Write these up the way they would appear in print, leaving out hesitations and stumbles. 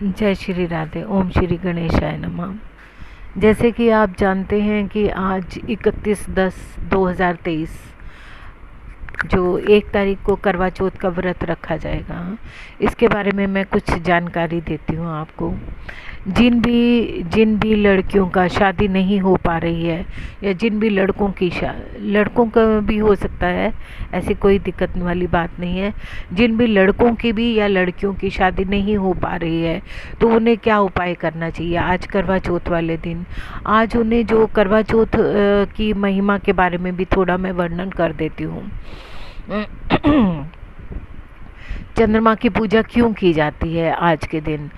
जय श्री राधे। ओम श्री गणेशाय नमः। जैसे कि आप जानते हैं कि आज 31/10/2023 जो 1 तारीख को करवा चौथ का व्रत रखा जाएगा, इसके बारे में मैं कुछ जानकारी देती हूँ आपको। जिन भी लड़कियों का शादी नहीं हो पा रही है, या जिन भी लड़कों का भी हो सकता है, ऐसी कोई दिक्कत वाली बात नहीं है। जिन भी लड़कों की भी या लड़कियों की शादी नहीं हो पा रही है, तो उन्हें क्या उपाय करना चाहिए आज करवा चौथ वाले दिन। आज उन्हें जो करवा चौथ की महिमा के बारे में भी थोड़ा मैं वर्णन कर देती हूँ। चंद्रमा की पूजा क्यों की जाती है आज के दिन।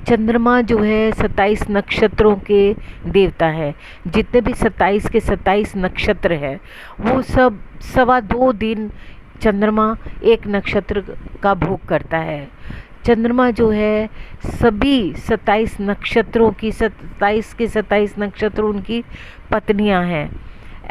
चंद्रमा जो है 27 नक्षत्रों के देवता है। जितने भी 27 के 27 नक्षत्र है, वो सब 2.25 दिन चंद्रमा एक नक्षत्र का भोग करता है। चंद्रमा जो है सभी 27 नक्षत्रों की 27 के 27 नक्षत्र उनकी पत्नियां हैं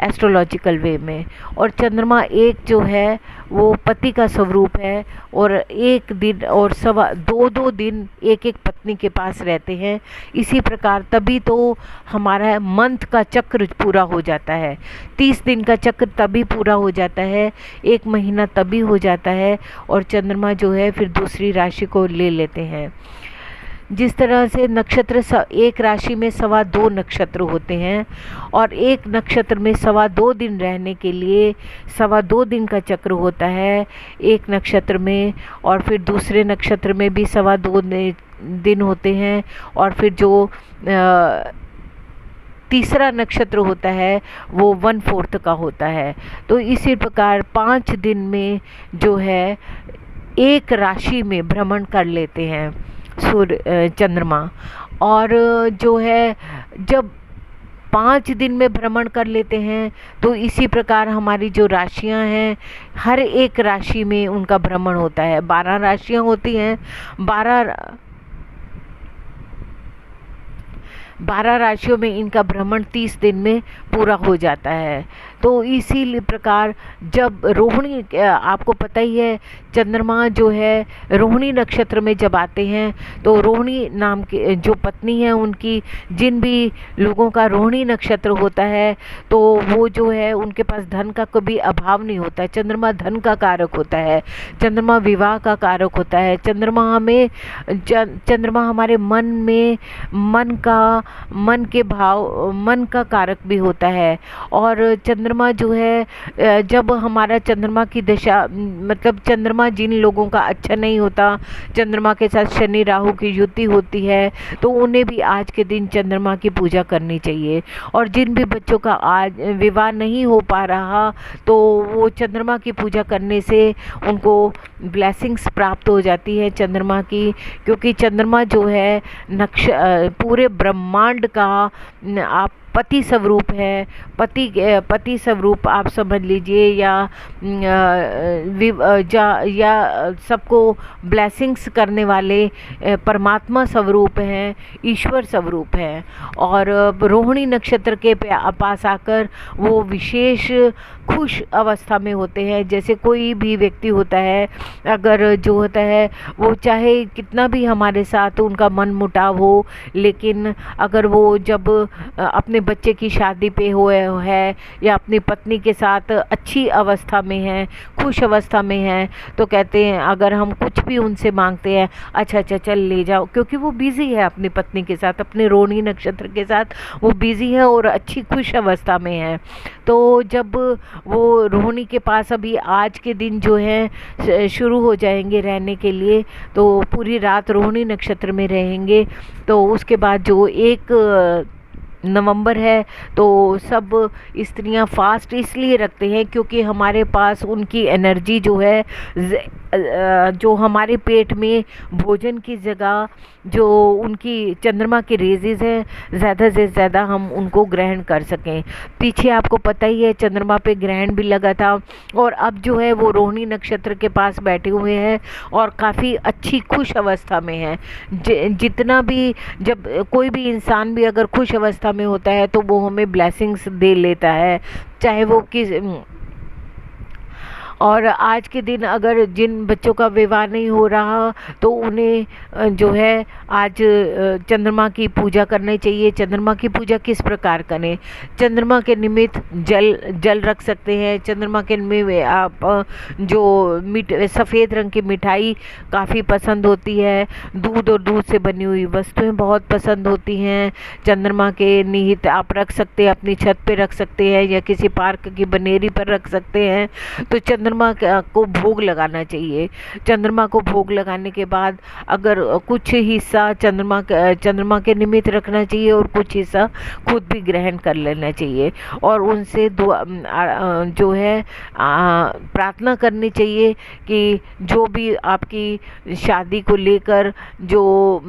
एस्ट्रोलॉजिकल वे में। और चंद्रमा एक जो है वो पति का स्वरूप है, और एक दिन और 2.25 दिन एक एक पत्नी के पास रहते हैं। इसी प्रकार तभी तो हमारा मंथ का चक्र पूरा हो जाता है। 30 दिन का चक्र तभी पूरा हो जाता है, 1 महीना तभी हो जाता है, और चंद्रमा जो है फिर दूसरी राशि को ले लेते हैं। जिस तरह से नक्षत्र एक राशि में 2.25 नक्षत्र होते हैं, और एक नक्षत्र में 2.25 दिन रहने के लिए 2.25 दिन का चक्र होता है एक नक्षत्र में, और फिर दूसरे नक्षत्र में भी 2.25 दिन होते हैं, और फिर जो तीसरा नक्षत्र होता है वो 1/4 का होता है। तो इसी प्रकार 5 दिन में जो है एक राशि में भ्रमण कर लेते हैं चंद्रमा। और जो है जब 5 दिन में भ्रमण कर लेते हैं, तो इसी प्रकार हमारी जो राशियां हैं, हर एक राशि में उनका भ्रमण होता है। 12 राशियां होती हैं, 12 राशियों में इनका भ्रमण 30 दिन में पूरा हो जाता है। तो इसी प्रकार जब रोहिणी, आपको पता ही है, चंद्रमा जो है रोहिणी नक्षत्र में जब आते हैं, तो रोहिणी नाम के जो पत्नी है उनकी, जिन भी लोगों का रोहिणी नक्षत्र होता है, तो वो जो है उनके पास धन का कभी अभाव नहीं होता है। चंद्रमा धन का कारक होता है, चंद्रमा विवाह का कारक होता है। चंद्रमा हमारे मन के भाव, मन का कारक भी होता है। और चंद्रमा जो है जब हमारा चंद्रमा की दशा, मतलब चंद्रमा जिन लोगों का अच्छा नहीं होता, चंद्रमा के साथ शनि राहु की युति होती है, तो उन्हें भी आज के दिन चंद्रमा की पूजा करनी चाहिए। और जिन भी बच्चों का आज विवाह नहीं हो पा रहा, तो वो चंद्रमा की पूजा करने से उनको ब्लेसिंग्स प्राप्त हो जाती है चंद्रमा की। क्योंकि चंद्रमा जो है पूरे ब्रह्मांड का आप पति स्वरूप है। पति स्वरूप आप समझ लीजिए, या सबको ब्लेसिंग्स करने वाले परमात्मा स्वरूप हैं, ईश्वर स्वरूप हैं। और रोहिणी नक्षत्र के पास आकर वो विशेष खुश अवस्था में होते हैं। जैसे कोई भी व्यक्ति होता है, अगर जो होता है वो चाहे कितना भी हमारे साथ उनका मन मुटाव हो, लेकिन अगर वो जब अपने बच्चे की शादी पे हुए है, या अपनी पत्नी के साथ अच्छी अवस्था में है, खुश अवस्था में है, तो कहते हैं अगर हम कुछ भी उनसे मांगते हैं, अच्छा चल ले जाओ, क्योंकि वो बिजी है अपनी पत्नी के साथ, अपने रोहिणी नक्षत्र के साथ वो बिजी है और अच्छी खुश अवस्था में है। तो जब वो रोहिणी के पास अभी आज के दिन जो है शुरू हो जाएंगे रहने के लिए, तो पूरी रात रोहिणी नक्षत्र में रहेंगे। तो उसके बाद जो 1 नवंबर है, तो सब स्त्रियां फास्ट इसलिए रखते हैं क्योंकि हमारे पास उनकी एनर्जी जो है, जो हमारे पेट में भोजन की जगह जो उनकी चंद्रमा की रेजेस हैं, ज़्यादा से ज़्यादा हम उनको ग्रहण कर सकें। पीछे आपको पता ही है चंद्रमा पे ग्रहण भी लगा था, और अब जो है वो रोहिणी नक्षत्र के पास बैठे हुए हैं और काफ़ी अच्छी खुश अवस्था में है। जितना भी, जब कोई भी इंसान भी अगर खुश अवस्था में होता है, तो वो हमें ब्लेसिंग्स दे लेता है, चाहे वो किस। और आज के दिन अगर जिन बच्चों का विवाह नहीं हो रहा तो उन्हें जो है आज चंद्रमा की पूजा करनी चाहिए। चंद्रमा की पूजा किस प्रकार करें? चंद्रमा के निमित्त जल रख सकते हैं। चंद्रमा के निमित्त आप जो सफ़ेद रंग की मिठाई काफ़ी पसंद होती है, दूध और दूध से बनी हुई वस्तुएं बहुत पसंद होती हैं। चंद्रमा के निहित आप रख सकते हैं, अपनी छत पे रख सकते हैं या किसी पार्क की बनेरी पर रख सकते हैं। तो चंद्रमा को भोग लगाना चाहिए। चंद्रमा को भोग लगाने के बाद अगर कुछ हिस्सा चंद्रमा के निमित्त रखना चाहिए और कुछ हिस्सा खुद भी ग्रहण कर लेना चाहिए और उनसे जो है प्रार्थना करनी चाहिए कि जो भी आपकी शादी को लेकर जो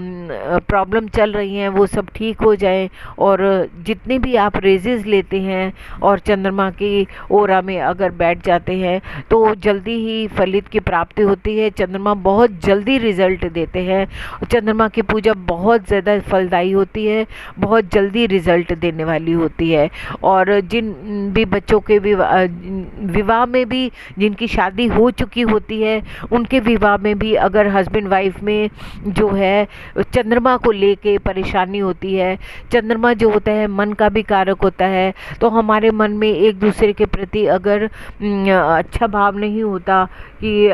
प्रॉब्लम चल रही हैं वो सब ठीक हो जाए। और जितने भी आप रेजेस लेते हैं और चंद्रमा की ओरा में अगर बैठ जाते हैं तो जल्दी ही फलित की प्राप्ति होती है। चंद्रमा बहुत जल्दी रिजल्ट देते हैं। चंद्रमा की पूजा बहुत ज़्यादा फलदायी होती है, बहुत जल्दी रिजल्ट देने वाली होती है। और जिन भी बच्चों के विवाह में भी जिनकी शादी हो चुकी होती है उनके विवाह में भी अगर हस्बैंड वाइफ में जो है चंद्रमा को लेके परेशानी होती है। चंद्रमा जो होता है मन का भी कारक होता है, तो हमारे मन में एक दूसरे के प्रति अगर अच्छा भाव नहीं होता कि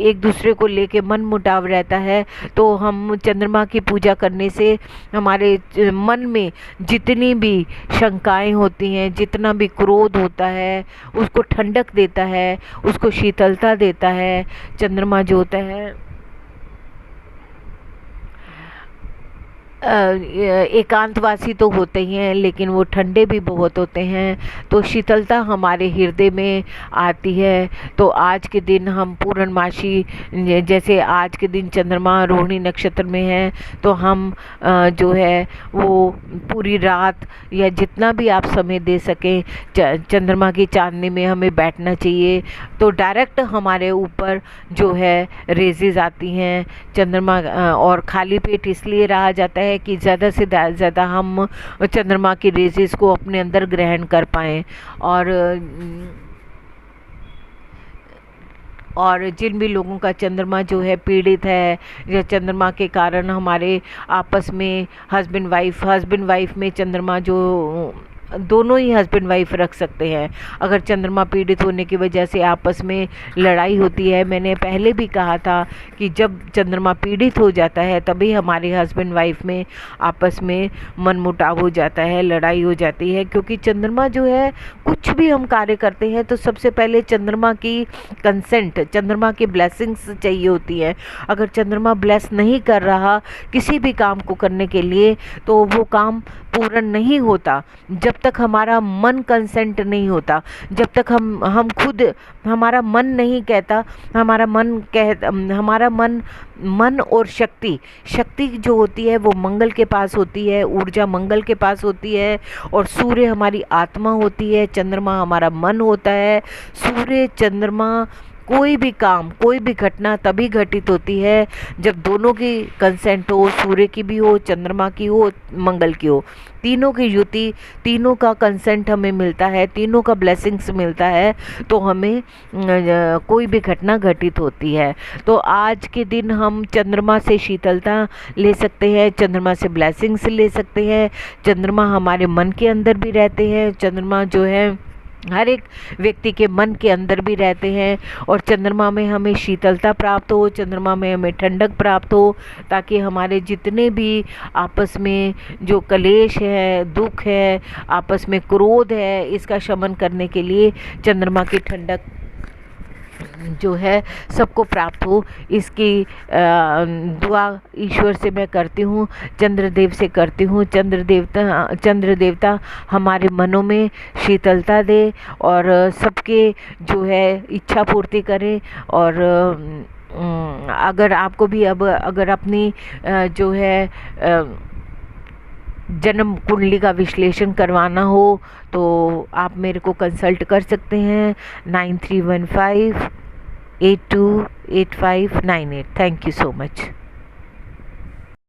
एक दूसरे को लेके मन मुटाव रहता है, तो हम चंद्रमा की पूजा करने से हमारे मन में जितनी भी शंकाएं होती हैं, जितना भी क्रोध होता है उसको ठंडक देता है, उसको शीतलता देता है। चंद्रमा जो होता है एकांतवासी तो होते ही हैं लेकिन वो ठंडे भी बहुत होते हैं, तो शीतलता हमारे हृदय में आती है। तो आज के दिन हम पूर्णमासी, जैसे आज के दिन चंद्रमा रोहिणी नक्षत्र में है, तो हम जो है वो पूरी रात या जितना भी आप समय दे सकें चंद्रमा की चांदनी में हमें बैठना चाहिए। तो डायरेक्ट हमारे ऊपर जो है रेजेस आती हैं चंद्रमा, और खाली पेट इसलिए रहा जाता है कि ज़्यादा से ज़्यादा हम चंद्रमा की रेजेस को अपने अंदर ग्रहण कर पाएँ। और जिन भी लोगों का चंद्रमा जो है पीड़ित है या चंद्रमा के कारण हमारे आपस में हस्बैंड वाइफ में चंद्रमा जो दोनों ही हस्बैंड वाइफ रख सकते हैं। अगर चंद्रमा पीड़ित होने की वजह से आपस में लड़ाई होती है, मैंने पहले भी कहा था कि जब चंद्रमा पीड़ित हो जाता है तभी हमारे हस्बैंड वाइफ में आपस में मनमुटाव हो जाता है, लड़ाई हो जाती है। क्योंकि चंद्रमा जो है कुछ भी हम कार्य करते हैं तो सबसे पहले चंद्रमा की कंसेंट, चंद्रमा की ब्लेसिंग्स चाहिए होती है। अगर चंद्रमा ब्लेस नहीं कर रहा किसी भी काम को करने के लिए तो वो काम पूर्ण नहीं होता। जब तक हमारा मन कंसेंट नहीं होता, जब तक हम खुद, हमारा मन नहीं कहता, हमारा मन और शक्ति जो होती है वो मंगल के पास होती है, ऊर्जा मंगल के पास होती है। और सूर्य हमारी आत्मा होती है, चंद्रमा हमारा मन होता है। सूर्य चंद्रमा, कोई भी काम, कोई भी घटना तभी घटित होती है जब दोनों की कंसेंट हो, सूर्य की भी हो, चंद्रमा की हो, मंगल की हो, तीनों की युति, तीनों का कंसेंट हमें मिलता है, तीनों का ब्लेसिंग्स मिलता है, तो हमें कोई भी घटना घटित होती है। तो आज के दिन हम चंद्रमा से शीतलता ले सकते हैं, चंद्रमा से ब्लेसिंग्स ले सकते हैं। चंद्रमा हमारे मन के अंदर भी रहते हैं, चंद्रमा जो है हर एक व्यक्ति के मन के अंदर भी रहते हैं। और चंद्रमा में हमें शीतलता प्राप्त हो, चंद्रमा में हमें ठंडक प्राप्त हो, ताकि हमारे जितने भी आपस में जो कलेश है, दुख है, आपस में क्रोध है, इसका शमन करने के लिए चंद्रमा की ठंडक जो है सबको प्राप्त हो। इसकी दुआ ईश्वर से मैं करती हूँ, चंद्रदेव से करती हूँ। चंद्र देवता हमारे मनों में शीतलता दे और सबके जो है इच्छा पूर्ति करे। और अगर आपको भी अगर अपनी जो है जन्म कुंडली का विश्लेषण करवाना हो तो आप मेरे को कंसल्ट कर सकते हैं 9315828598। Thank you so much.